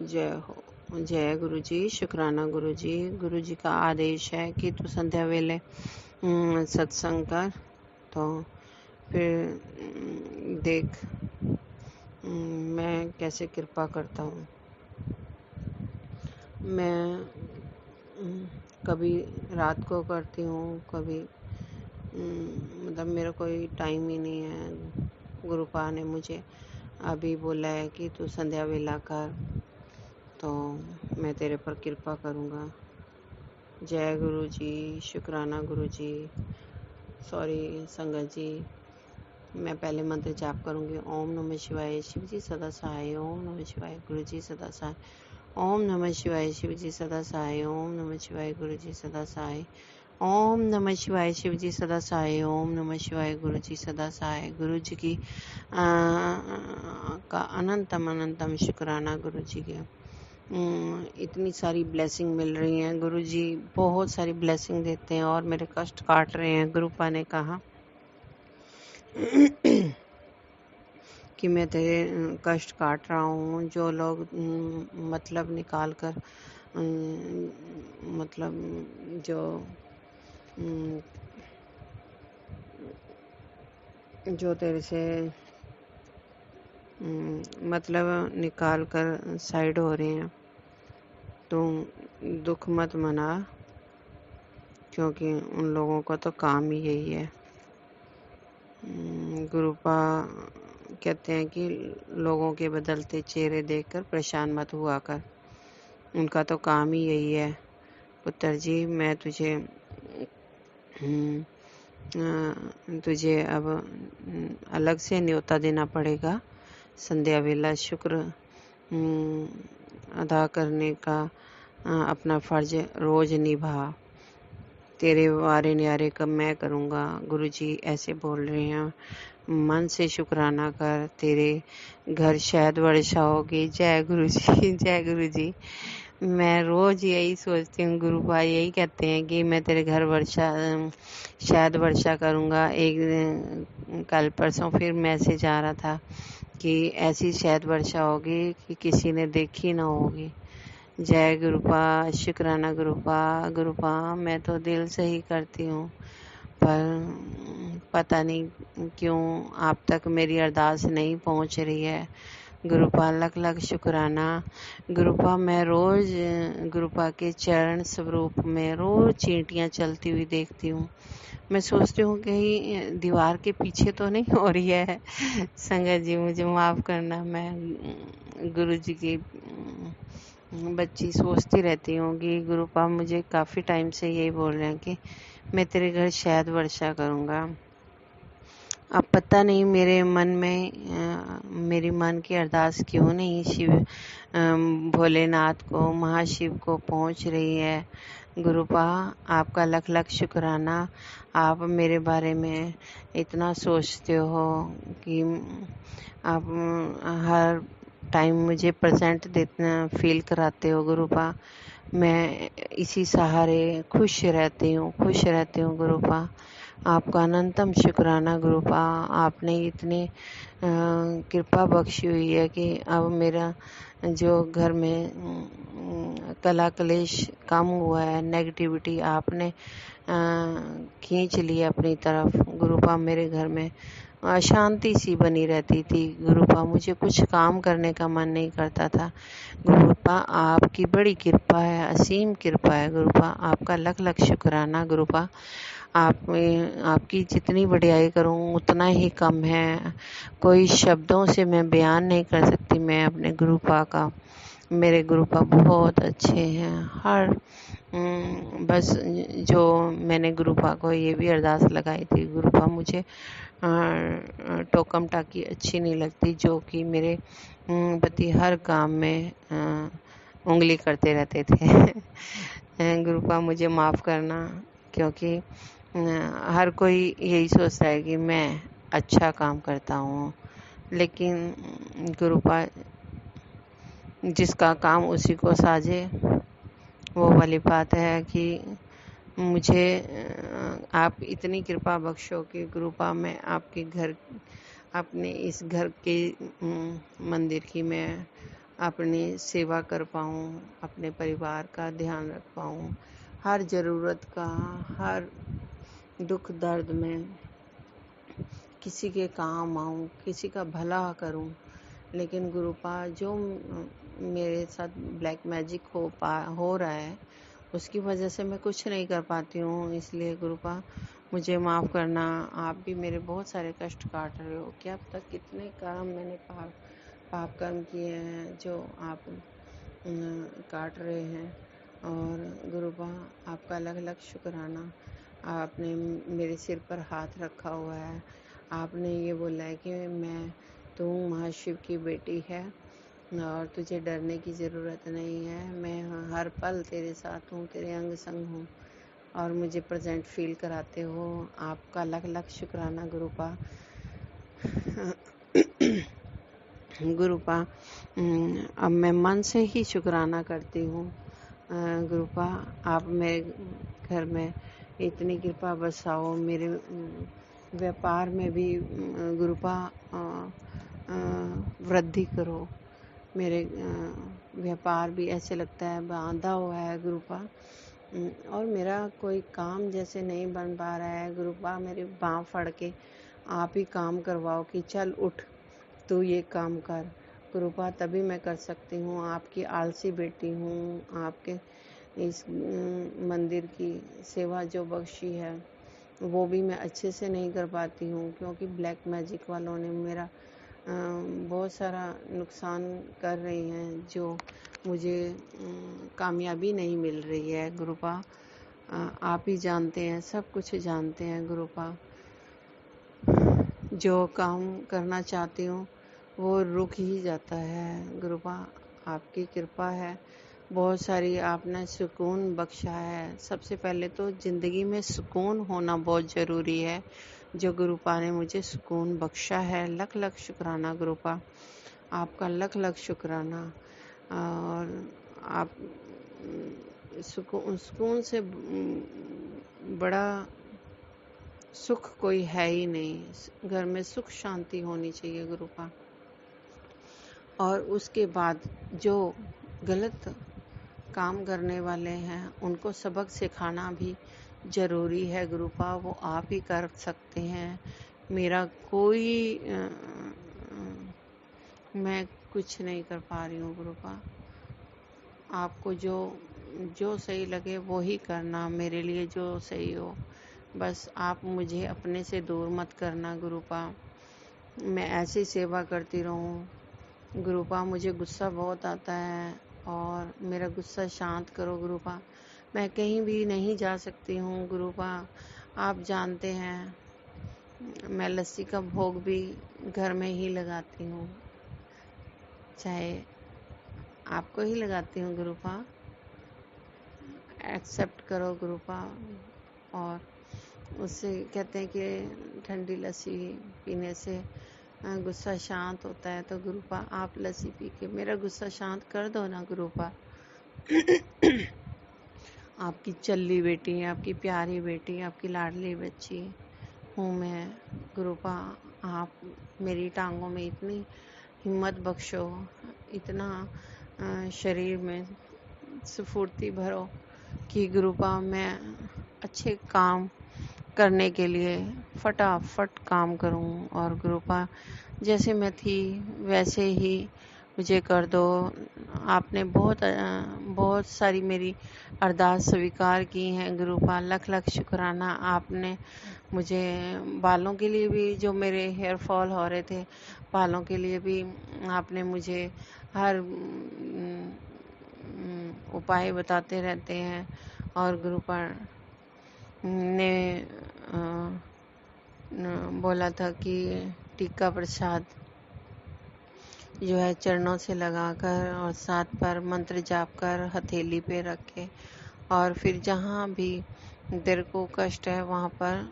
जय हो। जय गुरु जी। शुक्राना गुरु जी। गुरु जी का आदेश है कि तू संध्या वेले सत्संग कर। तो फिर देख मैं कैसे कृपा करता हूँ। मैं कभी रात को करती हूँ, कभी मतलब मेरा कोई टाइम ही नहीं है। गुरुपा ने मुझे अभी बोला है कि तू संध्या वेला कर, तो मैं तेरे पर कृपा करूँगा। जय गुरु जी। शुक्राना गुरु जी। सॉरी संगत जी, मैं पहले मंत्र जाप करूँगी। ओम नमः शिवाय शिव जी सदा सहाय। ओम नमः शिवाय गुरु जी सदा सहाय। ओम नमः शिवाय शिव जी सदा सहाय। ओम नमः शिवाय गुरु जी सदा सहाय। ओम नमः शिवाय शिव जी सदा सहाय। ओम नमः शिवाय गुरु जी सदा सहाय। गुरु जी की का अनंतम शुक्राना गुरु जी के। इतनी सारी ब्लेसिंग मिल रही हैं। गुरु जी बहुत सारी ब्लेसिंग देते हैं और मेरे कष्ट काट रहे हैं। गुरुपा ने कहा कि मैं तेरे कष्ट काट रहा हूँ। जो लोग मतलब निकाल कर मतलब जो तेरे से मतलब निकाल कर साइड हो रहे हैं, तुम दुख मत मना, क्योंकि उन लोगों का तो काम ही यही है। गुरुपा कहते हैं कि लोगों के बदलते चेहरे देखकर परेशान मत हुआ कर, उनका तो काम ही यही है। पुत्र जी, मैं तुझे अब अलग से न्योता देना पड़ेगा। संध्या वेला शुक्र अदा करने का अपना फर्ज रोज निभा। तेरे वारे न्यारे कब मैं करूँगा। गुरुजी ऐसे बोल रहे हैं। मन से शुक्राना कर, तेरे घर शायद वर्षा होगी। जय गुरु जी। जय गुरु जी। मैं रोज यही सोचती हूँ। गुरु भाई यही कहते हैं कि मैं तेरे घर शायद वर्षा करूँगा। एक कल परसों फिर मैसेज आ रहा था कि ऐसी शायद वर्षा होगी कि किसी ने देखी ना होगी। जय गुरुपा। शुक्राना गुरुपा मैं तो दिल से ही करती हूँ, पर पता नहीं क्यों आप तक मेरी अरदास नहीं पहुँच रही है। गुरुपा लख शुक्राना। गुरुपा मैं रोज गुरुपा के चरण स्वरूप में रोज चींटियाँ चलती हुई देखती हूँ। मैं सोचती हूँ कहीं दीवार के पीछे तो नहीं हो रही है। संगत जी मुझे माफ़ करना, मैं गुरु जी की बच्ची सोचती रहती हूँ कि गुरुपा मुझे काफ़ी टाइम से यही बोल रहे हैं कि मैं तेरे घर शायद वर्षा करूँगा। अब पता नहीं मेरे मन में मेरी मन की अरदास क्यों नहीं भोलेनाथ को, महाशिव को पहुँच रही है। गुरुपा आपका लख शुक्राना। आप मेरे बारे में इतना सोचते हो कि आप हर टाइम मुझे प्रेजेंट देते फील कराते हो। गुरुपा मैं इसी सहारे खुश रहती हूँ। गुरुपा आपका अनंतम शुक्राना। गुरुपा आपने इतनी कृपा बख्शी हुई है कि अब मेरा जो घर में कला कलेश कम हुआ है, नेगेटिविटी आपने खींच ली अपनी तरफ। गुरुपा मेरे घर में अशांति सी बनी रहती थी। गुरुपा मुझे कुछ काम करने का मन नहीं करता था। गुरुपा आपकी बड़ी कृपा है, असीम कृपा है। गुरुपा आपका लख शुक्राना। गुरुपा आपकी जितनी बढ़ाई करूं उतना ही कम है। कोई शब्दों से मैं बयान नहीं कर सकती मैं अपने गुरुपा का। मेरे गुरुपा बहुत अच्छे हैं। हर बस जो मैंने गुरुपा को ये भी अरदास लगाई थी, गुरुपा मुझे टोकम टाकी अच्छी नहीं लगती, जो कि मेरे पति हर काम में उंगली करते रहते थे। गुरुपा मुझे माफ़ करना, क्योंकि हर कोई यही सोचता है कि मैं अच्छा काम करता हूँ, लेकिन गुरुपा जिसका काम उसी को साजे, वो वाली बात है कि मुझे आप इतनी कृपा बख्शो कि गुरुपा मैं आपके घर, अपने इस घर के मंदिर की मैं अपनी सेवा कर पाऊँ, अपने परिवार का ध्यान रख पाऊँ, हर ज़रूरत का, हर दुख दर्द में किसी के काम आऊँ, किसी का भला करूँ। लेकिन गुरुपा जो मेरे साथ ब्लैक मैजिक हो रहा है, उसकी वजह से मैं कुछ नहीं कर पाती हूँ। इसलिए गुरुपा मुझे माफ़ करना। आप भी मेरे बहुत सारे कष्ट काट रहे हो कि अब तक कितने कर्म मैंने पाप कर्म किए हैं जो आप काट रहे हैं। और गुरुपा आपका अलग अलग शुक्राना। आपने मेरे सिर पर हाथ रखा हुआ है। आपने ये बोला है कि तू महाशिव की बेटी है और तुझे डरने की ज़रूरत नहीं है। मैं हर पल तेरे साथ हूँ, तेरे अंग संग हूँ और मुझे प्रेजेंट फील कराते हो। आपका लाख लाख शुक्राना गुरुपा। गुरुपा अब मैं मन से ही शुक्राना करती हूँ। गुरुपा आप मेरे घर में इतनी कृपा बरसाओ, मेरे व्यापार में भी गुरुपा वृद्धि करो। मेरे व्यापार भी ऐसे लगता है बांधा हुआ है गुरुपा, और मेरा कोई काम जैसे नहीं बन पा रहा है गुरुपा। मेरे बाँह फड़ के आप ही काम करवाओ कि चल उठ, तू ये काम कर गुरुपा, तभी मैं कर सकती हूँ। आपकी आलसी बेटी हूँ। आपके इस मंदिर की सेवा जो बख्शी है वो भी मैं अच्छे से नहीं कर पाती हूँ, क्योंकि ब्लैक मैजिक वालों ने मेरा बहुत सारा नुकसान कर रही हैं, जो मुझे कामयाबी नहीं मिल रही है गुरुपा। आप ही जानते हैं, सब कुछ जानते हैं गुरुपा। जो काम करना चाहती हूँ वो रुक ही जाता है गुरुपा। आपकी कृपा है बहुत सारी, आपने सुकून बख्शा है। सबसे पहले तो ज़िंदगी में सुकून होना बहुत ज़रूरी है, जो गुरुपा ने मुझे सुकून बख्शा है। लख लख शुक्राना गुरुपा, आपका लख लख शुक्राना। और आप सुकून से बड़ा सुख कोई है ही नहीं। घर में सुख शांति होनी चाहिए गुरुपा। और उसके बाद जो गलत काम करने वाले हैं उनको सबक सिखाना भी ज़रूरी है गुरुपा। वो आप ही कर सकते हैं। मेरा कोई मैं कुछ नहीं कर पा रही हूँ गुरुपा। आपको जो सही लगे वो ही करना, मेरे लिए जो सही हो। बस आप मुझे अपने से दूर मत करना गुरुपा। मैं ऐसी सेवा करती रहूँ गुरुपा। मुझे गुस्सा बहुत आता है और मेरा गुस्सा शांत करो गुरुपा। मैं कहीं भी नहीं जा सकती हूँ गुरुपा। आप जानते हैं मैं लस्सी का भोग भी घर में ही लगाती हूँ, चाहे आपको ही लगाती हूँ गुरुपा। एक्सेप्ट करो गुरुपा। और उससे कहते हैं कि ठंडी लस्सी पीने से गुस्सा शांत होता है। तो गुरुपा आप लस्सी पी के मेरा गुस्सा शांत कर दो ना गुरुपा। आपकी चल्ली बेटी, आपकी प्यारी बेटी, आपकी लाडली बच्ची हूँ मैं गुरुपा। आप मेरी टांगों में इतनी हिम्मत बख्शो, इतना शरीर में स्फूर्ति भरो कि गुरुपा मैं अच्छे काम करने के लिए फटाफट काम करूं। और गुरुपा जैसे मैं थी वैसे ही मुझे कर दो। आपने बहुत सारी मेरी अरदास स्वीकार की हैं गुरुपा। लख लख शुक्राना। आपने मुझे बालों के लिए भी, जो मेरे हेयर फॉल हो रहे थे, बालों के लिए भी आपने मुझे हर उपाय बताते रहते हैं। और गुरुपा ने बोला था कि टीका प्रसाद जो है चरणों से लगाकर और 7 बार मंत्र जाप कर हथेली पे रखे, और फिर जहाँ भी तेरे को कष्ट है वहाँ पर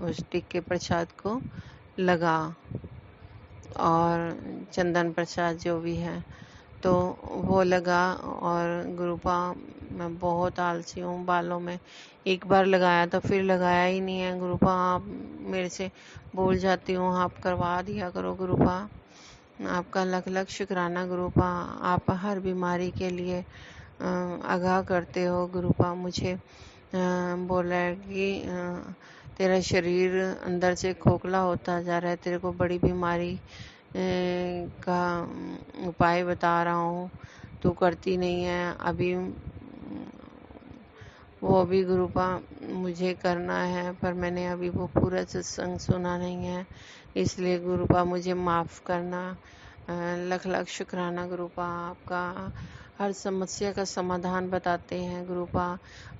उस टीके प्रसाद को लगा, और चंदन प्रसाद जो भी है तो वो लगा। और गुरुपा मैं बहुत आलसी हूँ, बालों में एक बार लगाया तो फिर लगाया ही नहीं है गुरुपा। आप मेरे से बोल जाती हूँ, आप करवा दिया करो गुरुपा। आपका लख लख शुक्राना गुरुपा। आप हर बीमारी के लिए आगाह करते हो गुरुपा। मुझे बोला है कि तेरा शरीर अंदर से खोखला होता जा रहा है, तेरे को बड़ी बीमारी का उपाय बता रहा हूँ, तू करती नहीं है अभी। वो भी गुरुपा मुझे करना है, पर मैंने अभी वो पूरा सत्संग सुना नहीं है, इसलिए गुरुपा मुझे माफ़ करना। लख लख शुक्राना गुरुपा। आपका हर समस्या का समाधान बताते हैं गुरुपा।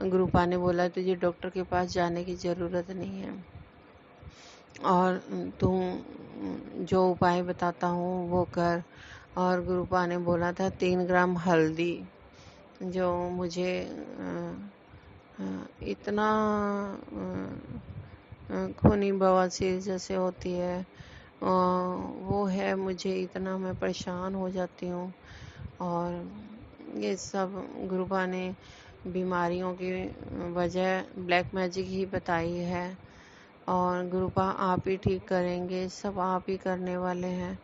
गुरुपा ने बोला तुझे डॉक्टर के पास जाने की ज़रूरत नहीं है, और तू जो उपाय बताता हूँ वो कर। और गुरुपा ने बोला था 3 ग्राम हल्दी, जो मुझे इतना खूनी बवासीर जैसे होती है, वो है मुझे, इतना मैं परेशान हो जाती हूँ। और ये सब गुरुपा ने बीमारियों की वजह ब्लैक मैजिक ही बताई है, और गुरुपा आप ही ठीक करेंगे, सब आप ही करने वाले हैं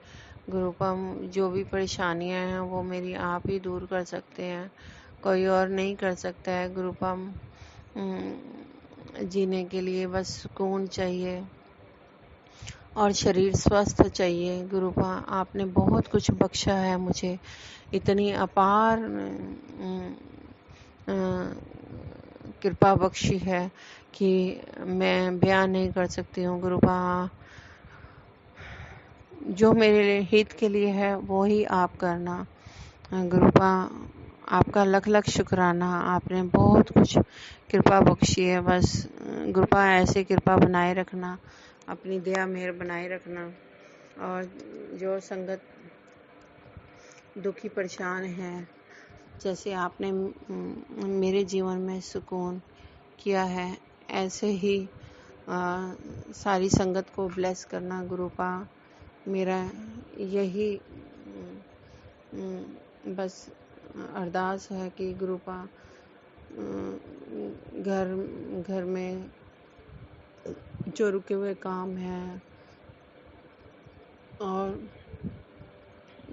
गुरुपा। जो भी परेशानियां हैं वो मेरी आप ही दूर कर सकते हैं, कोई और नहीं कर सकता है गुरुपा। जीने के लिए बस सुकून चाहिए और शरीर स्वस्थ चाहिए गुरुपा। आपने बहुत कुछ बख्शा है मुझे, इतनी अपार कृपा बख्शी है कि मैं बयान नहीं कर सकती हूँ गुरुपा। जो मेरे हित के लिए है वो ही आप करना गुरुपा। आपका लख लख शुक्राना, आपने बहुत कुछ कृपा बख्शी है। बस गुरुपा ऐसे कृपा बनाए रखना, अपनी दया मेहर बनाए रखना। और जो संगत दुखी परेशान है, जैसे आपने मेरे जीवन में सुकून किया है, ऐसे ही सारी संगत को ब्लेस करना गुरुपा। मेरा यही बस अरदास है कि गुरुपा घर में जो रुके हुए काम हैं और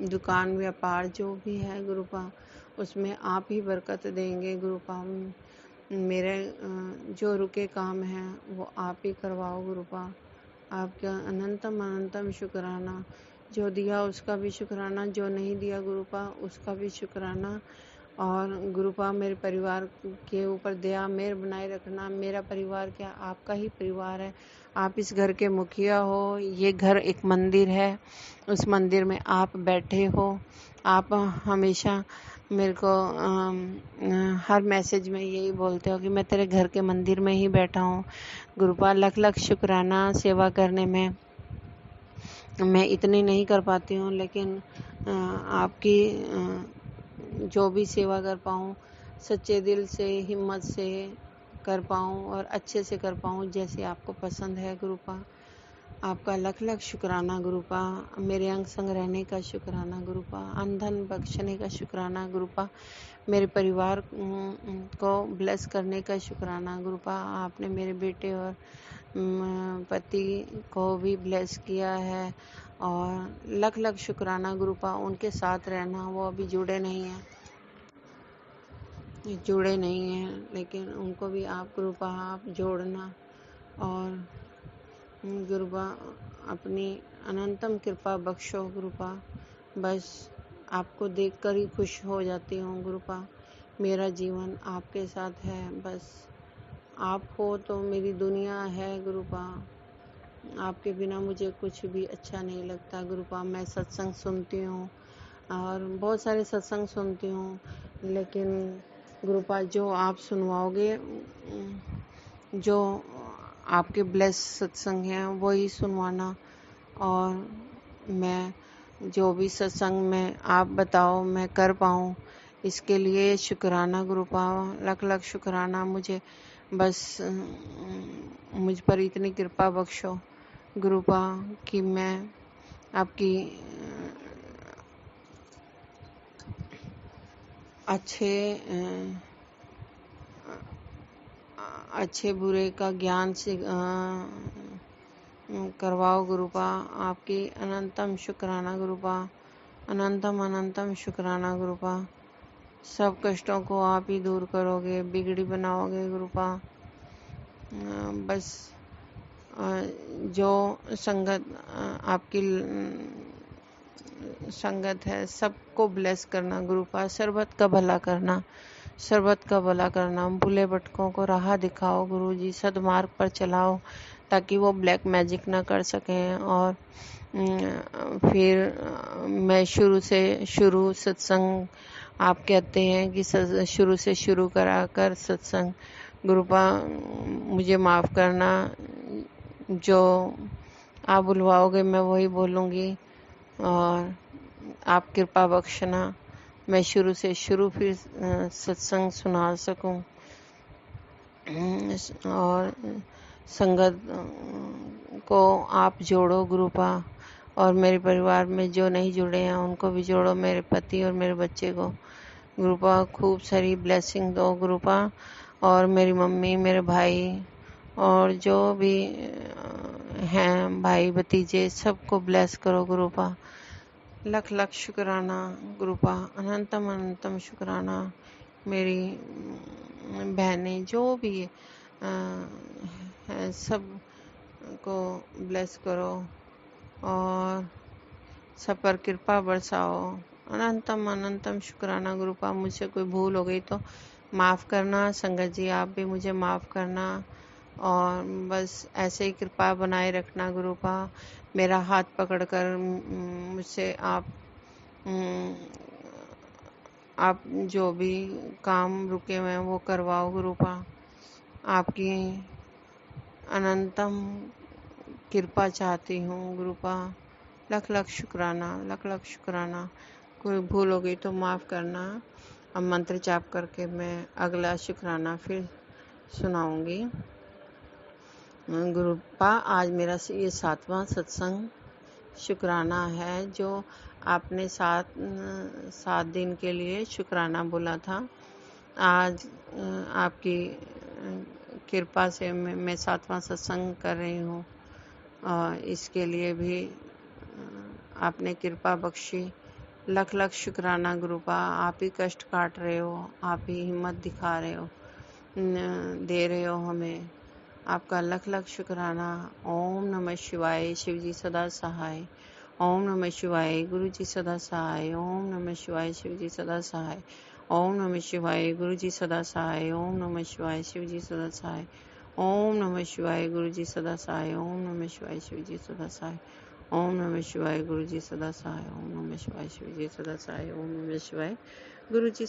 दुकान व्यापार जो भी है गुरुपा, उसमें आप ही बरकत देंगे गुरुपा। मेरे जो रुके काम हैं वो आप ही करवाओ गुरुपा। आपका अनंतम अनंतम शुक्राना। जो दिया उसका भी शुक्राना, जो नहीं दिया गुरुपा उसका भी शुक्राना। और गुरुपा मेरे परिवार के ऊपर दया मेहर बनाए रखना। मेरा परिवार क्या, आपका ही परिवार है। आप इस घर के मुखिया हो। ये घर एक मंदिर है, उस मंदिर में आप बैठे हो। आप हमेशा मेरे को हर मैसेज में यही बोलते हो कि मैं तेरे घर के मंदिर में ही बैठा हूँ गुरुपा। लख लख शुक्राना। सेवा करने में मैं इतनी नहीं कर पाती हूँ, लेकिन आपकी जो भी सेवा कर पाऊँ सच्चे दिल से, हिम्मत से कर पाऊँ और अच्छे से कर पाऊँ जैसे आपको पसंद है गुरुपा। आपका लख लख शुक्राना गुरुपा। मेरे अंग संग रहने का शुक्राना गुरुपा। अनधन बख्शने का शुक्राना गुरुपा। मेरे परिवार को ब्लेस करने का शुक्राना गुरुपा। आपने मेरे बेटे और पति को भी ब्लेस किया है, और लख लख शुक्राना गुरुपा। उनके साथ रहना, वो अभी जुड़े नहीं हैं, लेकिन उनको भी आप गुरुपा आप जोड़ना। और गुरुपा अपनी अनंतम कृपा बख्शो गुरुपा। बस आपको देखकर ही खुश हो जाती हूँ गुरुपा। मेरा जीवन आपके साथ है, बस आप हो तो मेरी दुनिया है गुरुपा। आपके बिना मुझे कुछ भी अच्छा नहीं लगता गुरुपा। मैं सत्संग सुनती हूँ और बहुत सारे सत्संग सुनती हूँ, लेकिन गुरुपा जो आप सुनवाओगे, जो आपके ब्लेस सत्संग हैं वही सुनवाना। और मैं जो भी सत्संग में आप बताओ मैं कर पाऊँ, इसके लिए शुक्राना गुरुपा। लख लख शुक्राना। मुझे बस मुझ पर इतनी कृपा बख्शो गुरुपा कि मैं आपकी अच्छे बुरे का ज्ञान से करवाओ गुरुपा। आपकी अनंतम शुक्राना गुरुपा, अनंतम अनंतम शुक्राना गुरुपा। सब कष्टों को आप ही दूर करोगे, बिगड़ी बनाओगे गुरुपा। बस जो संगत आपकी संगत है सबको ब्लेस करना गुरुपा, सर्बत का भला करना, सर्बत का भला करना। भूले भटकों को राह दिखाओ गुरुजी, सदमार्ग पर चलाओ ताकि वो ब्लैक मैजिक ना कर सकें। और फिर मैं शुरू सत्संग आप कहते हैं कि शुरू से शुरू करा कर सत्संग गुरुपा। मुझे माफ़ करना, जो आप बुलवाओगे मैं वही बोलूँगी, और आप कृपा बख्शना मैं शुरू से शुरू फिर सत्संग सुना सकूं। और संगत को आप जोड़ो गुरुपा, और मेरे परिवार में जो नहीं जुड़े हैं उनको भी जोड़ो, मेरे पति और मेरे बच्चे को गुरुपा। खूब सारी ब्लेसिंग दो गुरुपा, और मेरी मम्मी, मेरे भाई और जो भी हैं भाई भतीजे सबको ब्लेस करो गुरुपा। लख लख शुक्राना गुरुपा, अनंतम अनंतम शुक्राना। मेरी बहनें जो भी है सब को ब्लेस करो और सब पर कृपा बरसाओ। अनंतम अनंतम शुक्राना गुरुपा। मुझसे कोई भूल हो गई तो माफ़ करना, संगत जी आप भी मुझे माफ़ करना, और बस ऐसे ही कृपा बनाए रखना गुरुपा। मेरा हाथ पकड़कर मुझसे आप जो भी काम रुके हुए हैं वो करवाओ गुरुपा। आपकी अनंतम कृपा चाहती हूँ गुरुपा। लख लख शुक्राना, लख लख शुक्राना। कोई भूल हो गई तो माफ़ करना। अब मंत्र जाप करके मैं अगला शुक्राना फिर सुनाऊंगी गुरुपा। आज मेरा ये 7वां सत्संग शुक्राना है, जो आपने 7 दिन के लिए शुक्राना बोला था। आज आपकी कृपा से मैं 7वां सत्संग कर रही हूँ, और इसके लिए भी आपने कृपा बख्शी। लख लख शुक्राना गुरुपा। आप ही कष्ट काट रहे हो, आप ही हिम्मत दिखा रहे हो, दे रहे हो हमें। आपका लख लख शुक्राना। ओम नमः शिवाय, शिव जी सदा सहाय। ओम नमः शिवाय, गुरु जी सदा सहाय। ओम नमः शिवाय, शिव जी सदा सहाय। ओम नमः शिवाय, गुरु जी सदा सहाय। ओम नमः शिवाय, शिव जी सदा सहाय। ओम नमः शिवाय, गुरु जी सदा सहाय। ओम नमः शिवाय, शिव जी सदा सहाय। ओम नमः शिवाय, गुरु जी सदा सहाय। ओम नमः शिवाय, शिव जी सदा सहाय। ओम नमः शिवाय, गुरु जी